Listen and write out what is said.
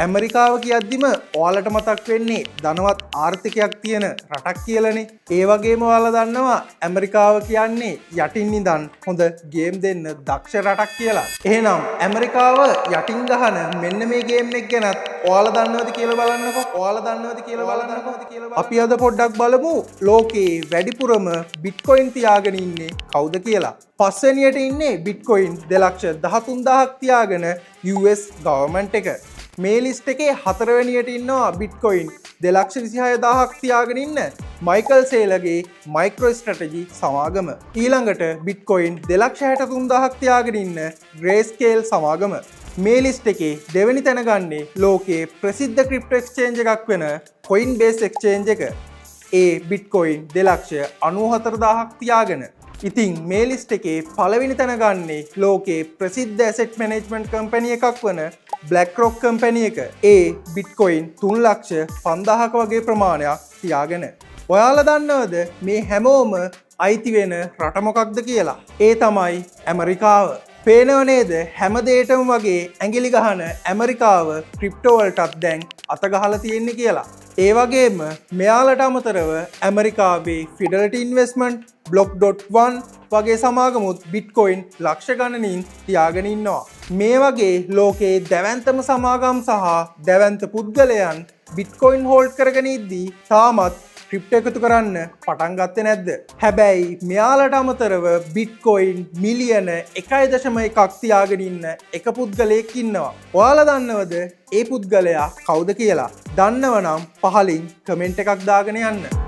ඇමරිකාව කියද්දිම ඔයාලට මතක් වෙන්නේ ධනවත් ආර්ථිකයක් තියෙන රටක් කියලානේ. ඒ වගේම ඔයාලා දන්නවා ඇමරිකාව කියන්නේ යටින් ඉඳන් හොඳ ගේම් දෙන්න දක්ෂ රටක් කියලා. එහෙනම් ඇමරිකාව යටින් ගහන මෙන්න මේ ගේම් එක ගැනත් ඔයාලා දන්නවද කියලා බලන්නකෝ. අපි අද පොඩ්ඩක් බලමු ලෝකේ වැඩිපුරම බිට්කොයින් තියාගෙන ඉන්නේ කවුද කියලා. පස්වෙනියට ඉන්නේ බිට්කොයින් 2,13,000ක් තියාගෙන US ගවර්න්මන්ට් එක. මේ ලිස්ට් එකේ හතරවෙනියට ඉන්නවා බිට්කොයින් 2,26,000ක් තියාගෙන ඉන්න මයිකල් සේලගේ MicroStrategy සමාගම. ඊළඟට බිට්කොයින් 2,63,000ක් තියාගෙන ඉන්න Grayscale සමාගම. මේ ලිස්ට් එකේ දෙවෙනි තැන ගන්නේ ලෝකයේ ප්‍රසිද්ධ ක්‍රිප්ටෝ එක්ස්චේන්ජ් එකක් වෙන Coinbase එක්ස්චේන්ජ් එක. ඒ බිට්කොයින් 2,94,000ක් තියාගෙන. ඉතින් මේ ලිස්ට් එකේ පළවෙනි තැන ගන්නේ ලෝකයේ ප්‍රසිද්ධ ඇසෙට් මැනේජ්මන්ට් කම්පැනි එකක් වන BlackRock කම්පැනි එක. ඒ බිට්කොයින් 3,50,000ක වගේ ප්‍රමාණයක් තියාගෙන. ඔයාලා දන්නවද මේ හැමෝම අයිති වෙන රට මොකක්ද කියලා? ඒ තමයි ඇමරිකාව. පේනව නේද හැම දෙයකම වගේ ඇඟිලි ගහන ඇමරිකාව ක්‍රිප්ටෝ වලටත් දැන් අත ගහලා තියෙන්නේ කියලා. ඒ වගේම මෙයාලට අමතරව ඇමරිකාවේ ෆිඩලිටි ඉන්වෙස්ට්මන්ට් Block.1 වගේ සමාගමුත් බිට්කොයින් ලක්ෂ ගණනින් තියාගෙන ඉන්නවා. මේ වගේ ලෝකයේ දැවැන්තම සමාගම් සහ දැවැන්ත පුද්ගලයන් බිට්කොයින් හෝල්ඩ් කරගෙන ඉද්දී තාමත් ක්‍රිප්ටෝ එකතු කරන්න පටන් ගත්තේ නැද්ද? හැබැයි මෙයාලට අමතරව බිට්කොයින් මිලියන 1.1ක් තියාගෙන ඉන්න එක පුද්ගලයෙක් ඉන්නවා. ඔයාලා දන්නවද ඒ පුද්ගලයා කවුද කියලා? දන්නවනම් පහලින් කමෙන්ට් එකක් දාගෙන යන්න.